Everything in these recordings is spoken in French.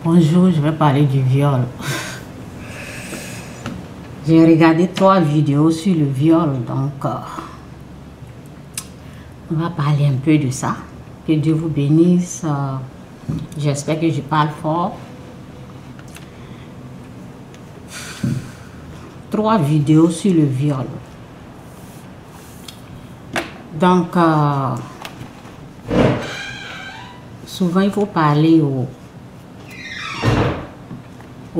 Bonjour, je vais parler du viol. J'ai regardé 3 vidéos sur le viol, donc on va parler un peu de ça. Que Dieu vous bénisse. J'espère que je parle fort. 3 vidéos sur le viol. Donc, souvent il faut parler aux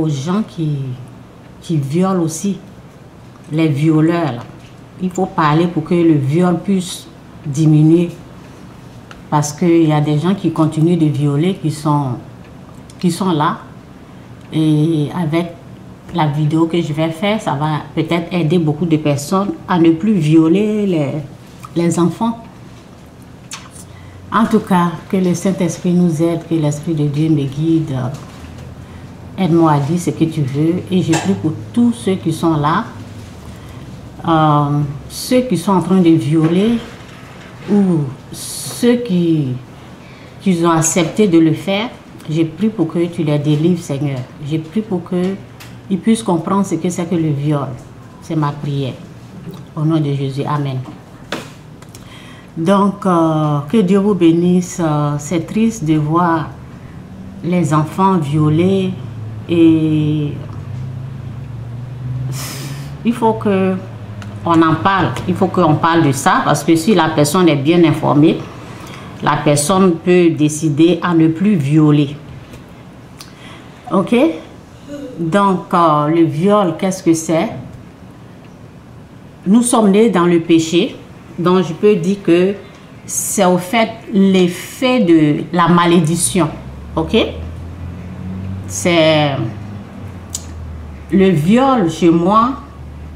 gens qui violent aussi, les violeurs là. Il faut parler pour que le viol puisse diminuer, parce qu'il y a des gens qui continuent de violer, qui sont là, et avec la vidéo que je vais faire, ça va peut-être aider beaucoup de personnes à ne plus violer les enfants. En tout cas, que le Saint-Esprit nous aide, que l'Esprit de Dieu me guide. Aide-moi à dire ce que tu veux. Et je prie pour tous ceux qui sont là, ceux qui sont en train de violer, ou ceux qui ont accepté de le faire. Je prie pour que tu les délivres, Seigneur. Je prie pour qu'ils puissent comprendre ce que c'est que le viol. C'est ma prière. Au nom de Jésus. Amen. Donc, que Dieu vous bénisse. C'est triste de voir les enfants violés. Et il faut qu'on en parle. Il faut qu'on parle de ça, parce que si la personne est bien informée, la personne peut décider à ne plus violer. Ok? Donc, le viol, qu'est-ce que c'est? Nous sommes nés dans le péché. Donc, je peux dire que c'est au fait l'effet de la malédiction. Ok? C'est le viol chez moi,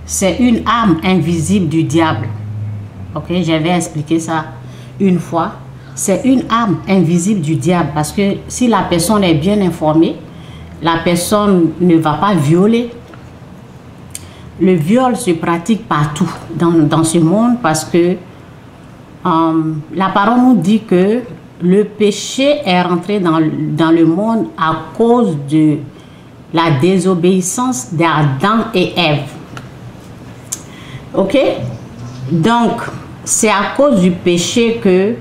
c'est une âme invisible du diable. Ok? J'avais expliqué ça une fois. C'est une âme invisible du diable, parce que si la personne est bien informée, la personne ne va pas violer. Le viol se pratique partout dans ce monde, parce que la parole nous dit que le péché est rentré dans le monde à cause de la désobéissance d'Adam et Ève. Ok? Donc, c'est à cause du péché que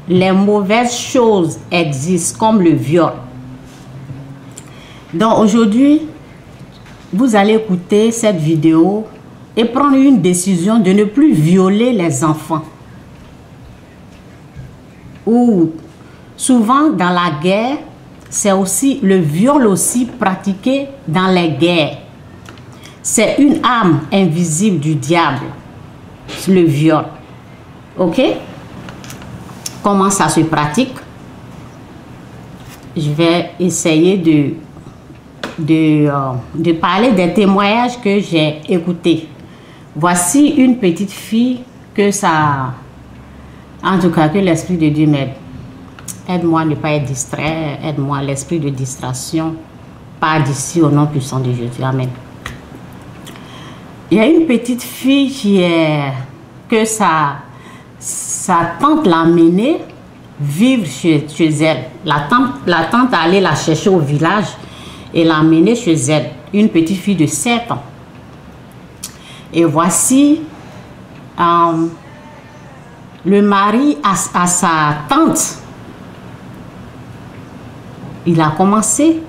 les mauvaises choses existent, comme le viol. Donc, aujourd'hui, vous allez écouter cette vidéo et prendre une décision de ne plus violer les enfants. Ou souvent dans la guerre, c'est aussi le viol aussi pratiqué dans les guerres. C'est une âme invisible du diable, le viol. Ok? Comment ça se pratique? Je vais essayer de parler des témoignages que j'ai écoutés. Voici une petite fille que ça... En tout cas, que l'Esprit de Dieu m'aide. Aide-moi à ne pas être distrait. Aide-moi l'esprit de distraction. Pas d'ici, au nom puissant de Jésus. Amen. Il y a une petite fille que sa tante l'a amenée vivre chez elle. La tante allait la chercher au village et l'a amenée chez elle. Une petite fille de 7 ans. Et voici... le mari à sa tante, il a commencé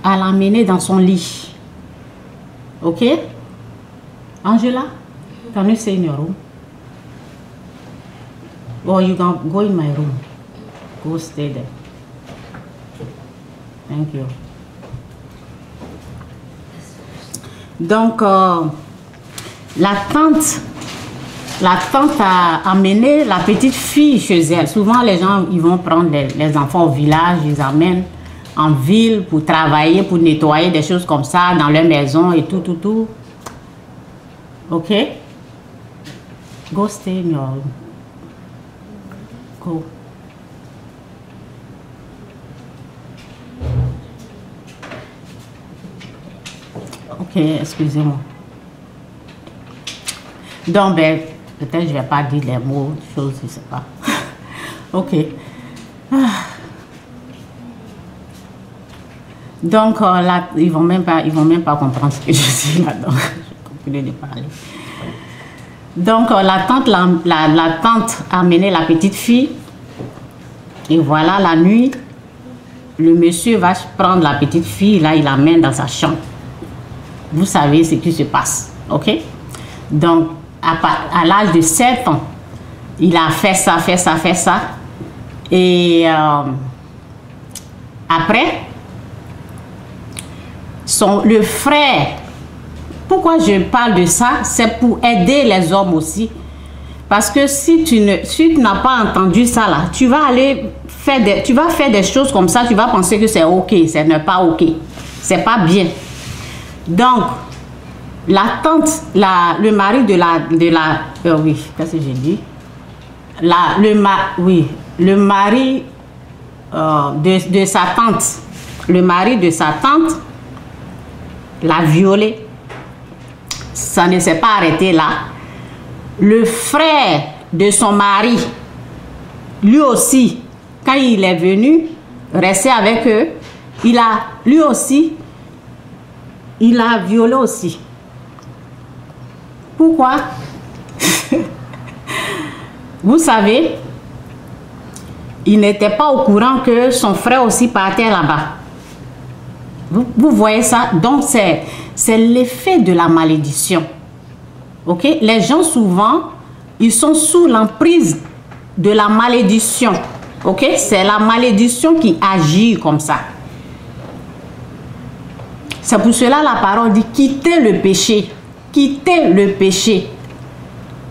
à l'amener dans son lit. Ok? Angela, can you stay in your room? Or you can go in my room. Go stay there. Thank you. Donc, la tante a amené la petite fille chez elle. Souvent, les gens, ils vont prendre les enfants au village, ils amènent en ville pour travailler, pour nettoyer des choses comme ça dans leur maison et tout. Ok? Go stay in your room. Go. Ok, excusez-moi. Donc, ben, peut-être je ne vais pas dire les mots, choses, je ne sais pas. Ok. Donc, là, ils vont même pas comprendre ce que je dis là-dedans. Je continue de parler. Donc, la tante a amené la petite fille. Et voilà, la nuit, le monsieur va prendre la petite fille. Là, il l'amène dans sa chambre. Vous savez ce qui se passe. OK? Donc, à l'âge de 7 ans, il a fait ça. Et après, le frère, pourquoi je parle de ça, c'est pour aider les hommes aussi. Parce que si tu n'as pas entendu ça là, tu vas faire des choses comme ça, tu vas penser que c'est ok, ce n'est pas ok, c'est pas bien. Donc, la tante, le mari de la oui, qu'est-ce que j'ai dit? Le mari de sa tante, le mari de sa tante l'a violée. Ça ne s'est pas arrêté là. Le frère de son mari, lui aussi, quand il est venu rester avec eux, lui aussi, il a violé aussi. Pourquoi? Vous savez, il n'était pas au courant que son frère aussi partait là-bas. Vous voyez ça? Donc, c'est l'effet de la malédiction. Ok? Les gens, souvent, ils sont sous l'emprise de la malédiction. Ok? C'est la malédiction qui agit comme ça. C'est pour cela la parole dit quittez le péché. Quittez le péché.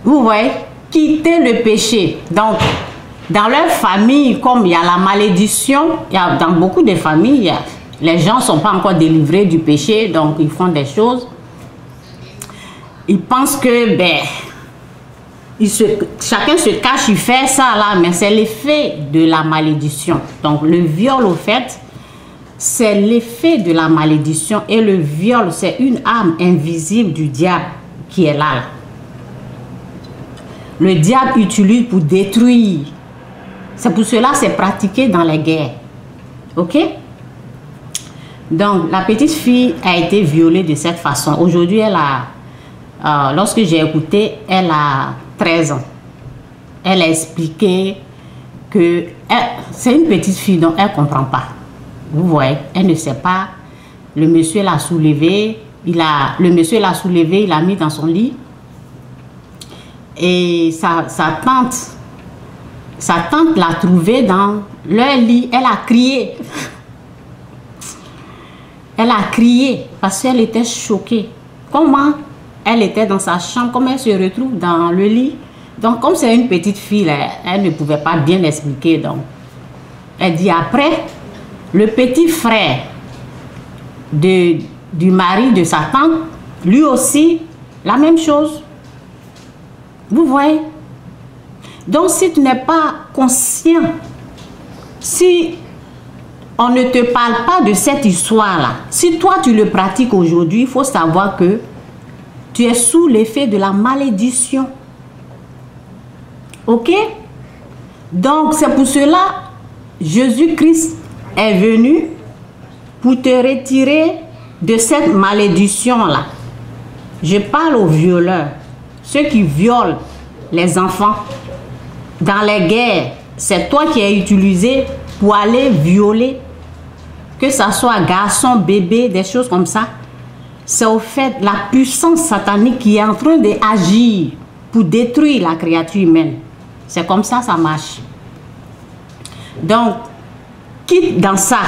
Vous voyez? Quittez le péché. Donc, dans leur famille, comme il y a la malédiction, dans beaucoup de familles, les gens ne sont pas encore délivrés du péché, donc ils font des choses. Ils pensent que, chacun se cache, il fait ça là, mais c'est l'effet de la malédiction. Donc le viol, au fait, c'est l'effet de la malédiction. Et le viol, c'est une arme invisible du diable qui est là. Le diable utilise pour détruire. C'est pour cela que c'est pratiqué dans les guerres. Ok? Donc, la petite fille a été violée de cette façon. Aujourd'hui, lorsque j'ai écouté, elle a 13 ans. Elle a expliqué que c'est une petite fille, donc elle ne comprend pas. Vous voyez, elle ne sait pas. Le monsieur l'a soulevée. Le monsieur l'a soulevée, il l'a mis dans son lit. Et sa tante l'a trouvée dans leur lit. Elle a crié. Elle a crié parce qu'elle était choquée. Comment elle était dans sa chambre, comment elle se retrouve dans le lit. Donc, comme c'est une petite fille, elle ne pouvait pas bien expliquer. Donc, elle dit après, le petit frère du mari de sa tante, lui aussi, la même chose. Vous voyez? Donc, si tu n'es pas conscient, si on ne te parle pas de cette histoire-là, si toi tu le pratiques aujourd'hui, il faut savoir que tu es sous l'effet de la malédiction. Ok? Donc, c'est pour cela Jésus-Christ est venu pour te retirer de cette malédiction-là. Je parle aux violeurs, ceux qui violent les enfants. Dans les guerres, c'est toi qui es utilisé pour aller violer, que ça soit garçon, bébé, des choses comme ça. C'est au fait la puissance satanique qui est en train d'agir pour détruire la créature humaine. C'est comme ça, ça marche. Donc, quitte dans ça.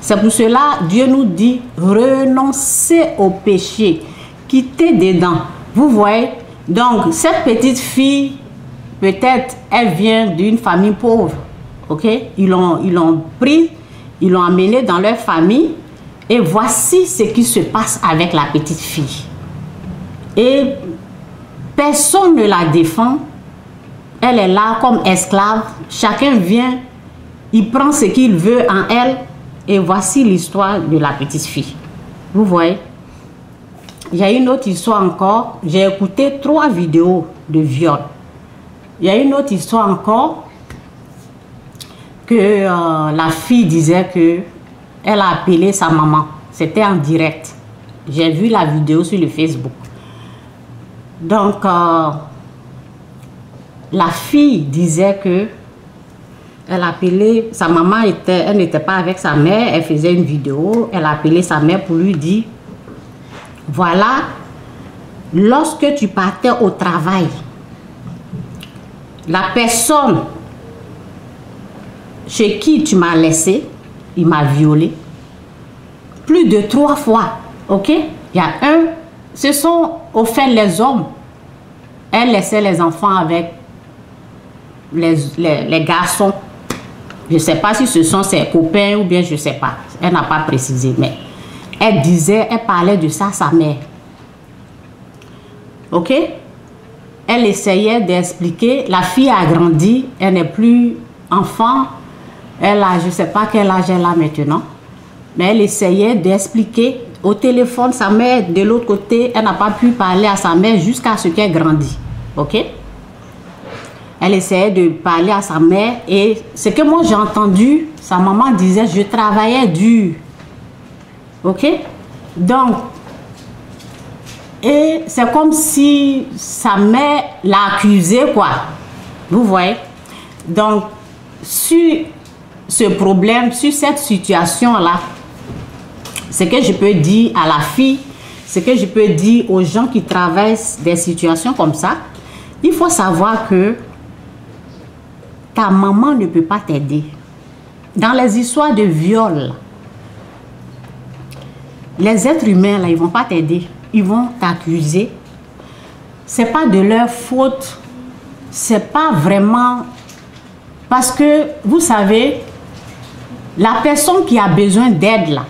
C'est pour cela Dieu nous dit renoncez au péché, quittez dedans. Vous voyez? Donc, cette petite fille, peut-être, elle vient d'une famille pauvre. Ok? Ils l'ont pris, ils l'ont amenée dans leur famille. Et voici ce qui se passe avec la petite fille. Et personne ne la défend. Elle est là comme esclave. Chacun vient, il prend ce qu'il veut en elle. Et voici l'histoire de la petite fille. Vous voyez? Il y a une autre histoire encore. J'ai écouté 3 vidéos de viol. Il y a une autre histoire encore que la fille disait que elle a appelé sa maman. C'était en direct. J'ai vu la vidéo sur le Facebook. Donc, la fille disait que elle appelait, sa maman elle n'était pas avec sa mère, elle faisait une vidéo, elle a appelé sa mère pour lui dire, voilà, lorsque tu partais au travail, la personne chez qui tu m'as laissé, il m'a violé plus de 3 fois, ok? Il y a ce sont au fait les hommes, elle laissait les enfants avec les garçons. Je ne sais pas si ce sont ses copains ou bien je ne sais pas. Elle n'a pas précisé, mais elle disait, elle parlait de ça à sa mère. Ok? Elle essayait d'expliquer. La fille a grandi, elle n'est plus enfant. Elle a, je ne sais pas quel âge elle a maintenant. Mais elle essayait d'expliquer au téléphone. Sa mère, de l'autre côté, elle n'a pas pu parler à sa mère jusqu'à ce qu'elle grandisse. Ok? Elle essayait de parler à sa mère et ce que moi j'ai entendu, sa maman disait, je travaillais dur. Ok? Donc, et c'est comme si sa mère l'a accusée, quoi. Vous voyez? Donc, sur ce problème, sur cette situation-là, ce que je peux dire à la fille, ce que je peux dire aux gens qui traversent des situations comme ça, il faut savoir que ta maman ne peut pas t'aider. Dans les histoires de viol, les êtres humains, là, ils ne vont pas t'aider. Ils vont t'accuser. Ce n'est pas de leur faute. Ce n'est pas vraiment... Parce que, vous savez, la personne qui a besoin d'aide, là,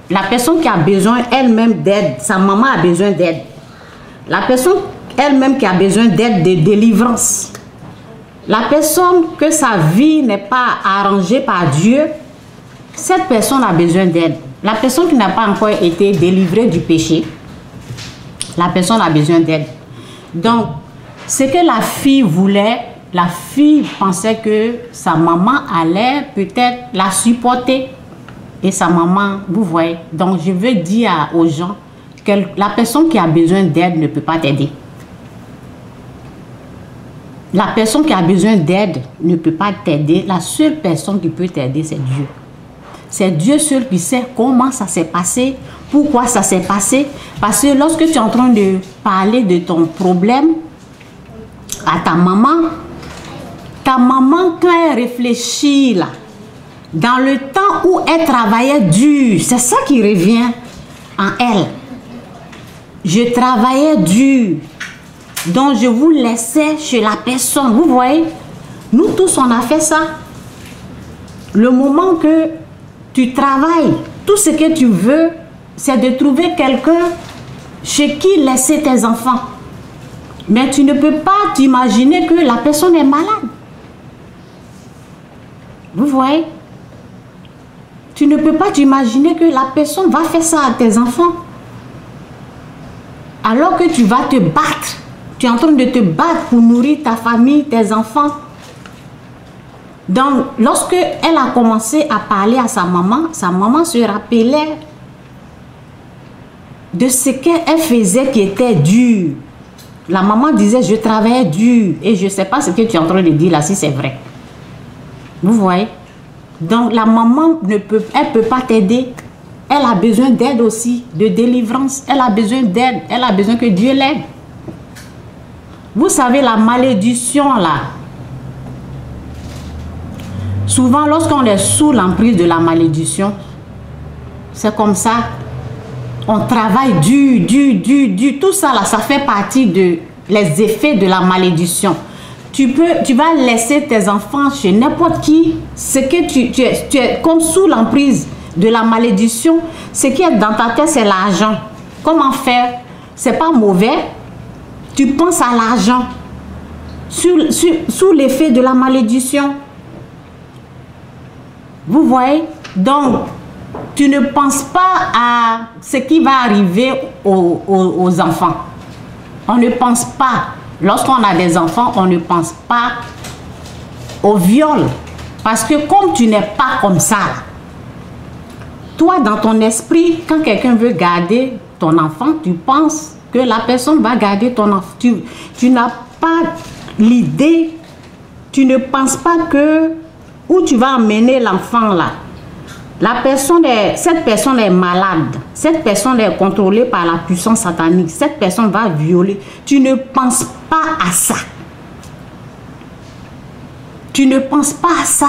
la personne qui a besoin elle-même d'aide, sa maman a besoin d'aide. La personne elle-même qui a besoin d'aide, de délivrance. La personne que sa vie n'est pas arrangée par Dieu, cette personne a besoin d'aide. La personne qui n'a pas encore été délivrée du péché, la personne a besoin d'aide. Donc, ce que la fille voulait, la fille pensait que sa maman allait peut-être la supporter. Et sa maman, vous voyez. Donc, je veux dire aux gens que la personne qui a besoin d'aide ne peut pas t'aider. La personne qui a besoin d'aide ne peut pas t'aider. La seule personne qui peut t'aider, c'est Dieu. C'est Dieu seul qui sait comment ça s'est passé, pourquoi ça s'est passé. Parce que lorsque tu es en train de parler de ton problème à ta maman, quand elle réfléchit là, dans le temps où elle travaillait dur, c'est ça qui revient en elle. Je travaillais dur. Donc, je vous laissais chez la personne. Vous voyez, nous tous, on a fait ça. Le moment que tu travailles, tout ce que tu veux, c'est de trouver quelqu'un chez qui laisser tes enfants. Mais tu ne peux pas t'imaginer que la personne est malade. Vous voyez? Tu ne peux pas t'imaginer que la personne va faire ça à tes enfants. Alors que tu vas te battre. Tu es en train de te battre pour nourrir ta famille, tes enfants. Donc, lorsque elle a commencé à parler à sa maman se rappelait de ce qu'elle faisait qui était dur. La maman disait, je travaillais dur. Et je ne sais pas ce que tu es en train de dire là, si c'est vrai. Vous voyez? Donc, la maman elle peut pas t'aider. Elle a besoin d'aide aussi, de délivrance. Elle a besoin d'aide. Elle a besoin que Dieu l'aide. Vous savez, la malédiction là, souvent lorsqu'on est sous l'emprise de la malédiction, c'est comme ça, on travaille dur, tout ça là, ça fait partie de les effets de la malédiction. Tu vas laisser tes enfants chez n'importe qui, ce que tu es comme sous l'emprise de la malédiction, ce qui est dans ta tête c'est l'argent. Comment faire? C'est pas mauvais. Tu penses à l'argent sous l'effet de la malédiction. Vous voyez? Donc, tu ne penses pas à ce qui va arriver aux enfants. On ne pense pas. Lorsqu'on a des enfants, on ne pense pas au viol. Parce que comme tu n'es pas comme ça, Toi, dans ton esprit, quand quelqu'un veut garder ton enfant, tu penses que la personne va garder ton enfant. Tu n'as pas l'idée, tu ne penses pas que où tu vas emmener l'enfant là. Cette personne est malade. Cette personne est contrôlée par la puissance satanique. Cette personne va violer. Tu ne penses pas à ça. Tu ne penses pas à ça.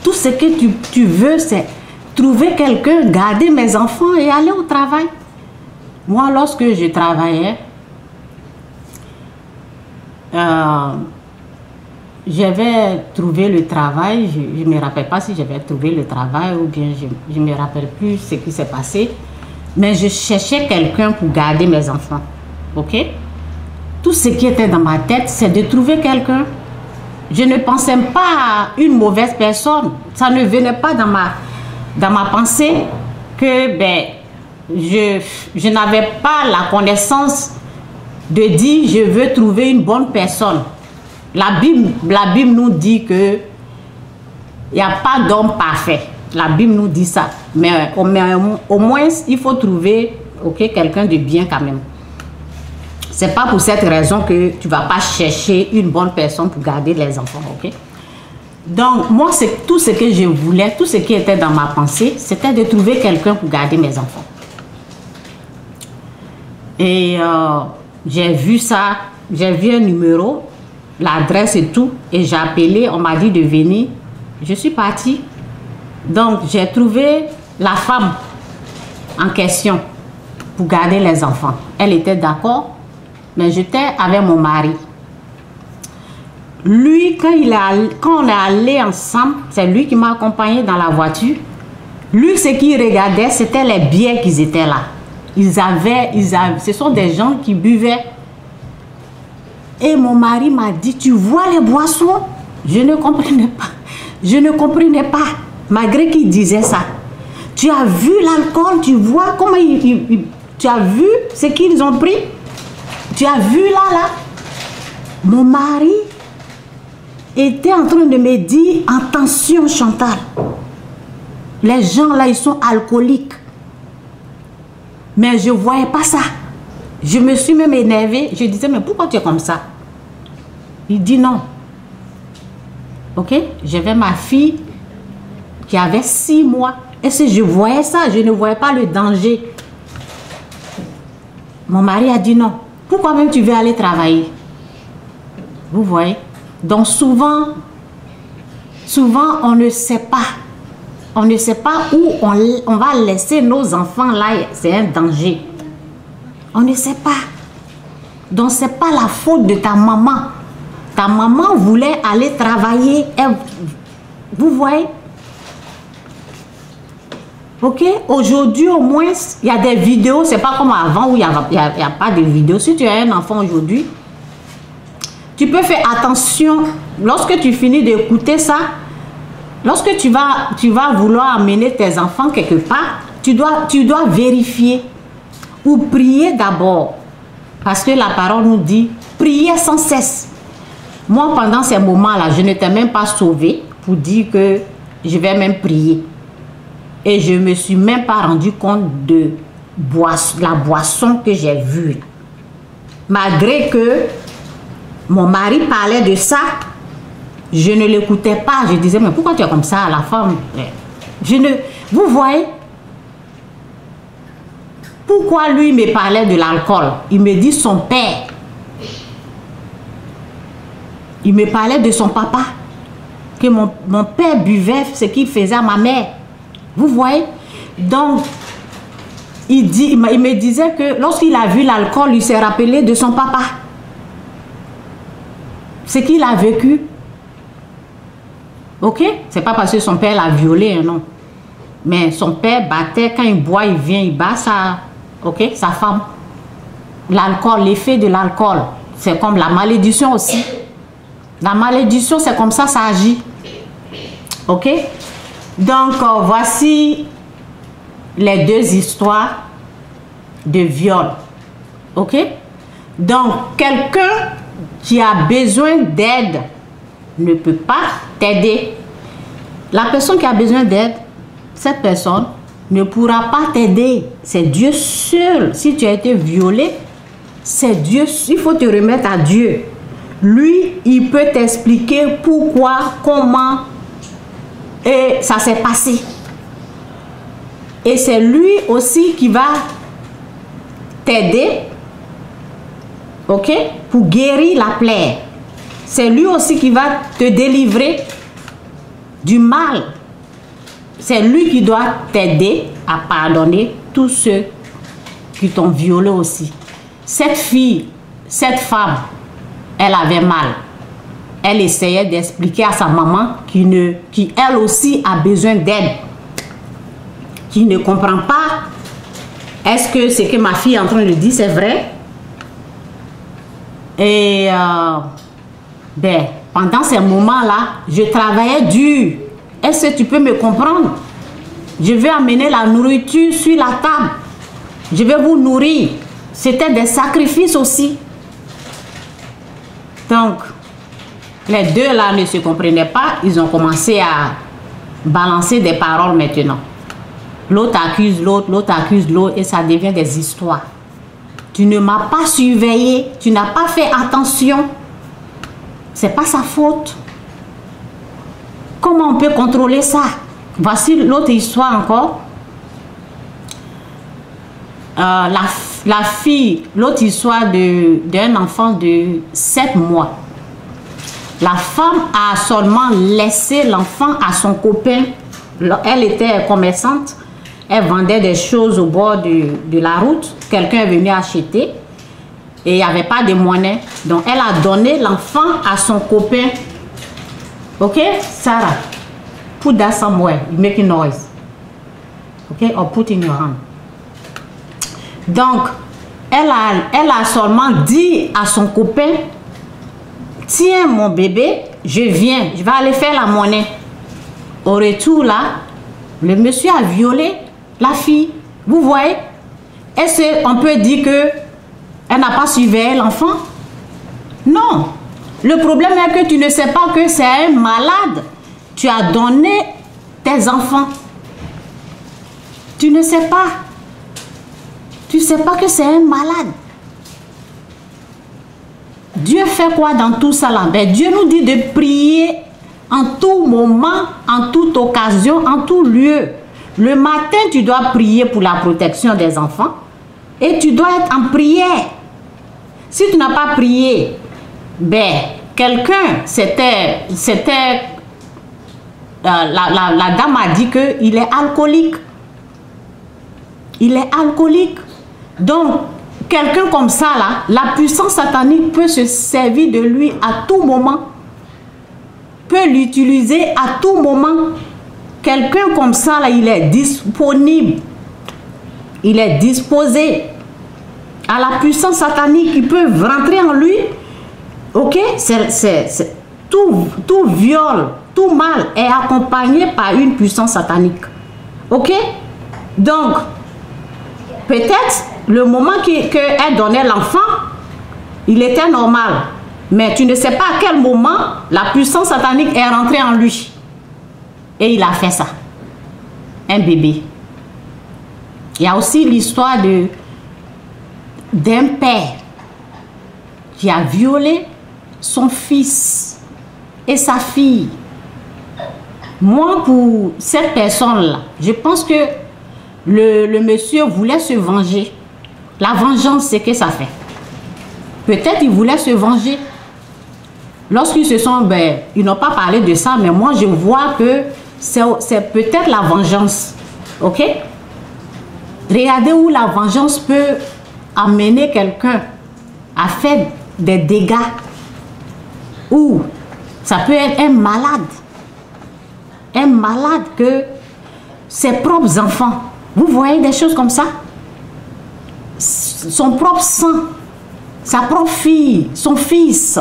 Tout ce que tu veux, c'est trouver quelqu'un, garder mes enfants et aller au travail. Moi, lorsque je travaillais, j'avais trouvé le travail. Je ne me rappelle pas si j'avais trouvé le travail ou bien je ne me rappelle plus ce qui s'est passé. Mais je cherchais quelqu'un pour garder mes enfants. Ok? Tout ce qui était dans ma tête, c'est de trouver quelqu'un. Je ne pensais pas à une mauvaise personne. Ça ne venait pas dans ma pensée que je n'avais pas la connaissance de dire je veux trouver une bonne personne. La Bible nous dit que il n'y a pas d'homme parfait. La Bible nous dit ça. Mais au moins, il faut trouver quelqu'un de bien quand même. C'est pas pour cette raison que tu vas pas chercher une bonne personne pour garder les enfants, ok? Donc, moi, c'est tout ce que je voulais, tout ce qui était dans ma pensée, c'était de trouver quelqu'un pour garder mes enfants. Et j'ai vu ça, j'ai vu un numéro, l'adresse et tout, et j'ai appelé, on m'a dit de venir. Je suis partie. Donc, j'ai trouvé la femme en question pour garder les enfants. Elle était d'accord. Mais j'étais avec mon mari. Lui, quand on est allé ensemble, c'est lui qui m'a accompagné dans la voiture. Lui, ce qu'il regardait, c'était les bières qui étaient là. Ce sont des gens qui buvaient. Et mon mari m'a dit, tu vois les boissons? Je ne comprenais pas. Je ne comprenais pas, malgré qu'il disait ça. Tu as vu l'alcool? Tu vois comment tu as vu ce qu'ils ont pris? Tu as vu là? Mon mari était en train de me dire, attention Chantal, les gens là, ils sont alcooliques. Mais je ne voyais pas ça. Je me suis même énervée. Je disais, mais pourquoi tu es comme ça? Il dit non. Ok? J'avais ma fille qui avait 6 mois. Et si je voyais ça, je ne voyais pas le danger. Mon mari a dit non. Pourquoi même tu veux aller travailler? Vous voyez? Donc souvent, on ne sait pas. On ne sait pas où on va laisser nos enfants là. C'est un danger. On ne sait pas. Donc ce n'est pas la faute de ta maman. Ta maman voulait aller travailler. Vous voyez? Ok, aujourd'hui au moins, il y a des vidéos, c'est pas comme avant où il n'y a pas de vidéos. Si tu as un enfant aujourd'hui, tu peux faire attention, lorsque tu finis d'écouter ça, lorsque tu vas vouloir amener tes enfants quelque part, tu dois vérifier ou prier d'abord. Parce que la parole nous dit, priez sans cesse. Moi, pendant ces moments-là, je n'étais même pas sauvée pour dire que je vais même prier. Et je ne me suis même pas rendu compte de la boisson que j'ai vue. Malgré que mon mari parlait de ça, je ne l'écoutais pas. Je disais, mais pourquoi tu es comme ça, la femme? Vous voyez? Pourquoi lui me parlait de l'alcool? Il me dit son père. Il me parlait de son papa. Que mon père buvait ce qu'il faisait à ma mère. Vous voyez? Donc, il me disait que lorsqu'il a vu l'alcool, il s'est rappelé de son papa. Ce qu'il a vécu. Ok? C'est pas parce que son père l'a violé, hein, non. Mais son père battait, quand il boit, il vient, il bat sa femme. L'alcool, l'effet de l'alcool, c'est comme la malédiction aussi. La malédiction, c'est comme ça agit. Ok? Donc, voici les 2 histoires de viol. Ok? Donc, quelqu'un qui a besoin d'aide ne peut pas t'aider. La personne qui a besoin d'aide, cette personne, ne pourra pas t'aider. C'est Dieu seul. Si tu as été violé, c'est Dieu. Il faut te remettre à Dieu. Lui, il peut t'expliquer pourquoi, comment et ça s'est passé. Et c'est lui aussi qui va t'aider, ok, pour guérir la plaie. C'est lui aussi qui va te délivrer du mal. C'est lui qui doit t'aider à pardonner tous ceux qui t'ont violé aussi. Cette fille, cette femme, elle avait mal. Elle essayait d'expliquer à sa maman qui elle aussi a besoin d'aide. Qui ne comprend pas. Est-ce que ce que ma fille est en train de dire, c'est vrai? Et pendant ces moments-là, je travaillais dur. Est-ce que tu peux me comprendre? Je vais amener la nourriture sur la table. Je vais vous nourrir. C'était des sacrifices aussi. Donc, les deux là ne se comprenaient pas. Ils ont commencé à balancer des paroles maintenant. L'autre accuse l'autre, l'autre accuse l'autre et ça devient des histoires. Tu ne m'as pas surveillé, tu n'as pas fait attention. C'est pas sa faute. Comment on peut contrôler ça? Voici l'autre histoire encore. La fille, l'autre histoire d'un enfant de 7 mois. La femme a seulement laissé l'enfant à son copain. Elle était commerçante. Elle vendait des choses au bord de la route. Quelqu'un est venu acheter. Et il n'y avait pas de monnaie. Donc, elle a donné l'enfant à son copain. Ok, Sarah? Put that somewhere. You make a noise. Ok, or put in your hand. Donc, elle a seulement dit à son copain, tiens mon bébé, je viens, je vais aller faire la monnaie. Au retour là, le monsieur a violé la fille. Vous voyez? Est-ce qu'on peut dire que elle n'a pas surveillé l'enfant? Non. Le problème est que tu ne sais pas que c'est un malade. Tu as donné tes enfants. Tu ne sais pas. Tu ne sais pas que c'est un malade. Dieu fait quoi dans tout ça là? Ben, Dieu nous dit de prier en tout moment, en toute occasion, en tout lieu. Le matin, tu dois prier pour la protection des enfants et tu dois être en prière. Si tu n'as pas prié, ben, quelqu'un, la dame a dit qu'il est alcoolique. Il est alcoolique. Donc, quelqu'un comme ça, là, la puissance satanique peut se servir de lui à tout moment. Peut l'utiliser à tout moment. Quelqu'un comme ça, là, il est disponible. Il est disposé à la puissance satanique qui peut rentrer en lui. Ok? Tout viol, tout mal est accompagné par une puissance satanique. Ok? Donc, peut-être le moment qu'elle donnait l'enfant, il était normal. Mais tu ne sais pas à quel moment la puissance satanique est rentrée en lui. Et il a fait ça. Un bébé. Il y a aussi l'histoire d'un père qui a violé son fils et sa fille. Moi, pour cette personne-là, je pense que le monsieur voulait se venger. La vengeance, c'est que ça fait. Peut-être il voulait se venger. Lorsqu'ils se sont, ils n'ont pas parlé de ça, mais moi je vois que c'est peut-être la vengeance. Ok? Regardez où la vengeance peut amener quelqu'un à faire des dégâts. Ou ça peut être un malade. Un malade que ses propres enfants. Vous voyez des choses comme ça? Son propre sang, sa propre fille, son fils.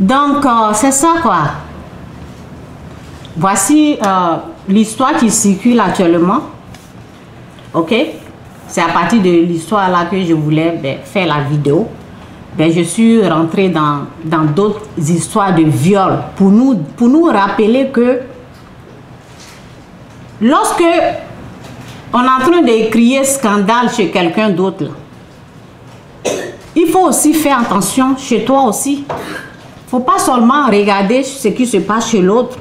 Donc, c'est ça quoi. Voici l'histoire qui circule actuellement. Ok? C'est à partir de l'histoire là que je voulais faire la vidéo. Je suis rentrée dans d'autres histoires de viol pour nous rappeler que lorsque on est en train de crier scandale chez quelqu'un d'autre, il faut aussi faire attention chez toi aussi. Faut pas seulement regarder ce qui se passe chez l'autre.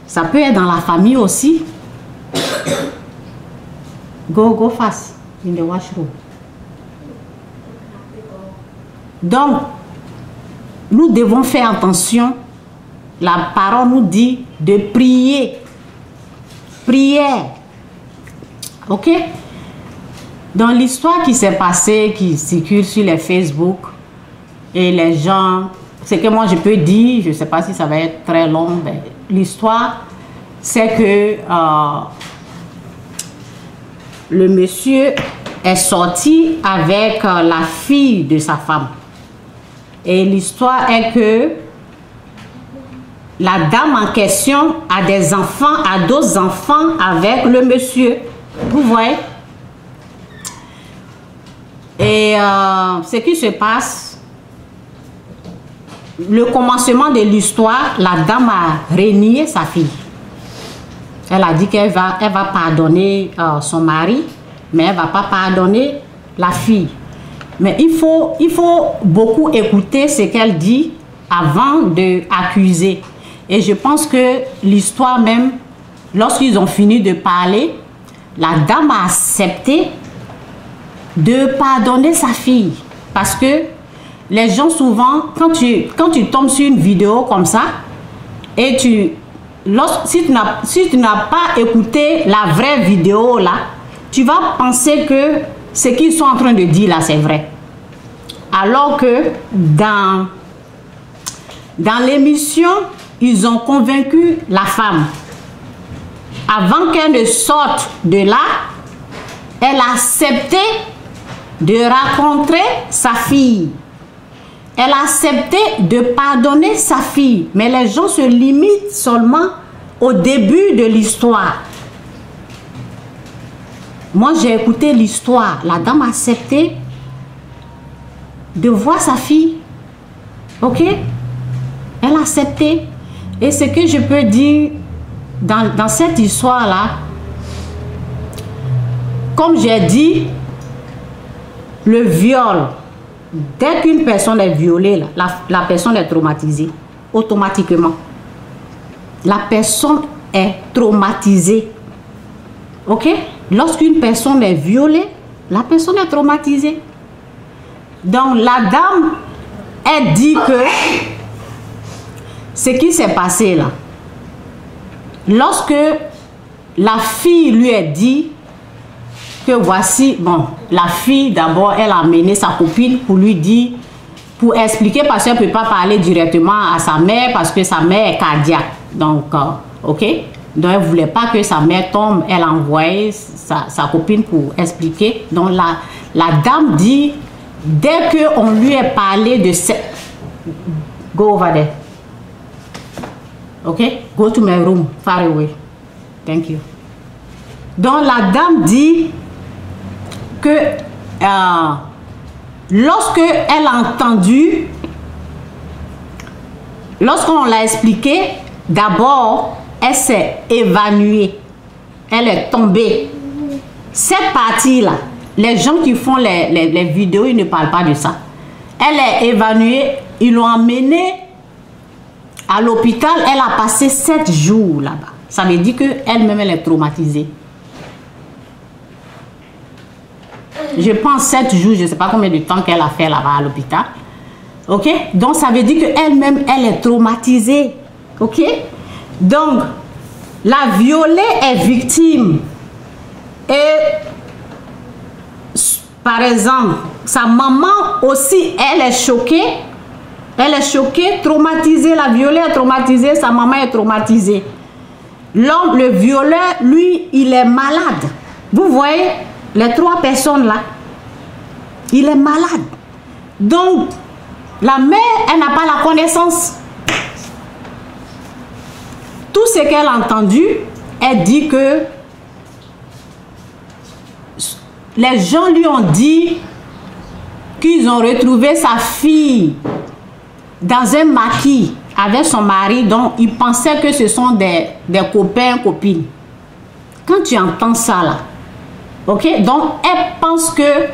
Ça peut être dans la famille aussi. Go fast in the washroom. Donc, nous devons faire attention. La parole nous dit de prier. Prière. Ok? Dans l'histoire qui s'est passée, qui circule sur les Facebook, et les gens, ce que moi je peux dire, je ne sais pas si ça va être très long, mais l'histoire, c'est que le monsieur est sorti avec la fille de sa femme. Et l'histoire est que la dame en question a des enfants, a d'autres enfants avec le monsieur. Vous voyez? Et ce qui se passe, le commencement de l'histoire, la dame a renié sa fille. Elle a dit qu'elle va pardonner son mari, mais elle ne va pas pardonner la fille. Mais il faut beaucoup écouter ce qu'elle dit avant d'accuser. Et je pense que l'histoire même, lorsqu'ils ont fini de parler, la dame a accepté de pardonner sa fille. Parce que les gens souvent, quand tu tombes sur une vidéo comme ça, et si tu n'as pas écouté la vraie vidéo là, tu vas penser que ce qu'ils sont en train de dire là, c'est vrai. Alors que dans l'émission, ils ont convaincu la femme. Avant qu'elle ne sorte de là, elle a accepté de rencontrer sa fille. Elle a accepté de pardonner sa fille. Mais les gens se limitent seulement au début de l'histoire. Moi, j'ai écouté l'histoire. La dame a accepté de voir sa fille. Ok? Elle a accepté. Et ce que je peux dire dans cette histoire-là, comme j'ai dit, le viol, dès qu'une personne est violée, la personne est traumatisée automatiquement. La personne est traumatisée. Ok? Lorsqu'une personne est violée, la personne est traumatisée. Donc la dame, elle dit que ce qui s'est passé là, lorsque la fille lui a dit que voici, bon, la fille d'abord, elle a amené sa copine pour lui dire, pour expliquer, parce qu'elle ne peut pas parler directement à sa mère, parce que sa mère est cardiaque. Donc, ok? Donc, elle ne voulait pas que sa mère tombe, elle a envoyé sa copine pour expliquer. Donc, la dame dit, dès qu'on lui a parlé de cette... Go over there. Ok? Go to my room, far away. Thank you. Donc, la dame dit que lorsque elle a entendu, lorsqu'on l'a expliqué, d'abord, elle s'est évanouie. Elle est tombée. Cette partie-là, les gens qui font les vidéos, ils ne parlent pas de ça. Elle est évanouie. Ils l'ont emmenée à l'hôpital. Elle a passé 7 jours là-bas. Ça veut dire qu'elle-même, elle est traumatisée. Je pense 7 jours, je ne sais pas combien de temps qu'elle a fait là-bas à l'hôpital. Ok? Donc, ça veut dire qu'elle-même, elle est traumatisée. Ok? Donc, la violée est victime. Et, par exemple, sa maman aussi, elle est choquée. Elle est choquée, traumatisée. La violée est traumatisée, sa maman est traumatisée. L'homme, le violeur, lui, il est malade. Vous voyez, les 3 personnes là, il est malade. Donc, la mère, elle n'a pas la connaissance. Tout ce qu'elle a entendu, elle dit que les gens lui ont dit qu'ils ont retrouvé sa fille dans un maquis avec son mari, donc ils pensaient que ce sont des copains, copines. quand tu entends ça là, ok, donc elle pense que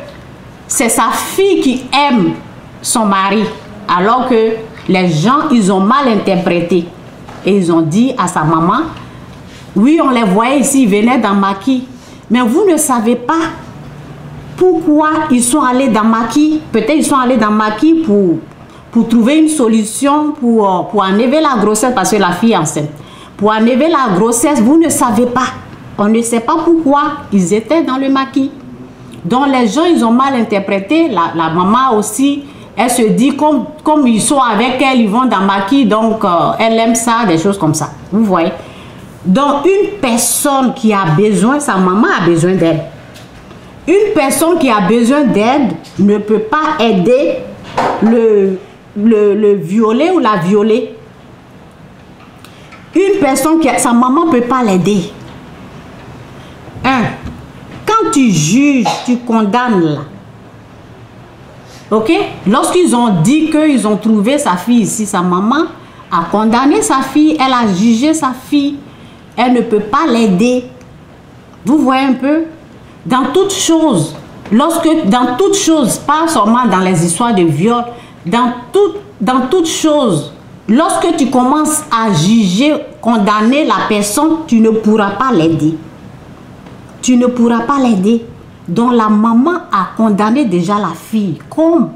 c'est sa fille qui aime son mari, alors que les gens, ils ont mal interprété. Et ils ont dit à sa maman, oui, on les voyait ici, ils venaient dans Maki. Mais vous ne savez pas pourquoi ils sont allés dans Maki. Peut-être ils sont allés dans Maki pour trouver une solution, pour enlever la grossesse, parce que la fille est enceinte. Pour enlever la grossesse, vous ne savez pas. On ne sait pas pourquoi ils étaient dans le Maki. Donc les gens, ils ont mal interprété. La maman aussi, elle se dit, comme ils sont avec elle, ils vont dans Maki, donc elle aime ça, des choses comme ça. Vous voyez? Donc une personne qui a besoin, sa maman a besoin d'aide. Une personne qui a besoin d'aide ne peut pas aider le violé ou la violée. Une personne qui a, sa maman ne peut pas l'aider. Quand tu juges, tu condamnes là. Ok? Lorsqu'ils ont dit qu'ils ont trouvé sa fille ici, sa maman a condamné sa fille, elle a jugé sa fille. Elle ne peut pas l'aider. Vous voyez un peu? Dans toute chose, dans toute chose, pas seulement dans les histoires de viol, dans toute chose, lorsque tu commences à juger, condamner la personne, tu ne pourras pas l'aider. Tu ne pourras pas l'aider. Donc la maman a condamné déjà la fille, comme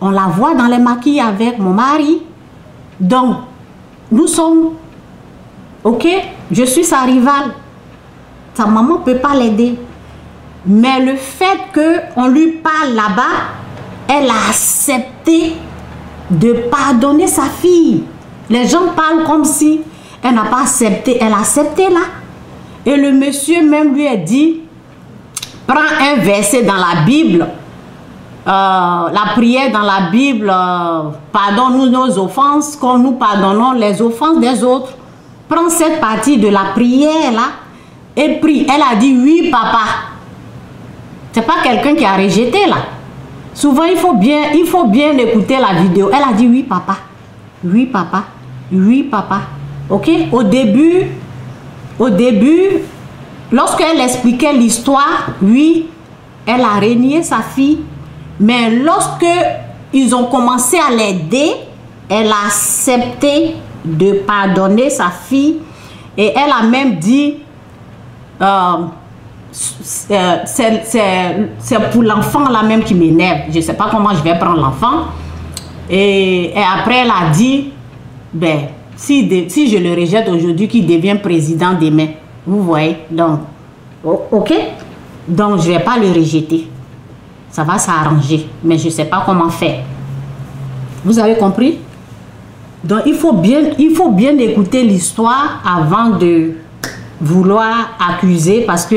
on la voit dans les maquis avec mon mari. Donc, nous sommes, ok, je suis sa rivale. Sa maman ne peut pas l'aider. Mais le fait qu'on lui parle là-bas, elle a accepté de pardonner sa fille. Les gens parlent comme si elle n'a pas accepté. Elle a accepté là. Et le monsieur même lui a dit, prends un verset dans la Bible, la prière dans la Bible, pardonne-nous nos offenses comme nous pardonnons les offenses des autres. Prends cette partie de la prière là et prie. Elle a dit oui papa. C'est pas quelqu'un qui a rejeté là. Souvent il faut bien écouter la vidéo. Elle a dit oui papa, oui papa, oui papa. Ok? Au début, lorsqu'elle expliquait l'histoire, oui, elle a renié sa fille. Mais lorsque ils ont commencé à l'aider, elle a accepté de pardonner sa fille. Et elle a même dit, c'est pour l'enfant là même qui m'énerve. Je ne sais pas comment je vais prendre l'enfant. Et après, elle a dit, ben, si je le rejette aujourd'hui, qu'il devient président demain. Vous voyez? Donc, ok? Donc, je ne vais pas le rejeter. Ça va s'arranger. Mais je ne sais pas comment faire. Vous avez compris? Donc, il faut bien écouter l'histoire avant de vouloir accuser parce que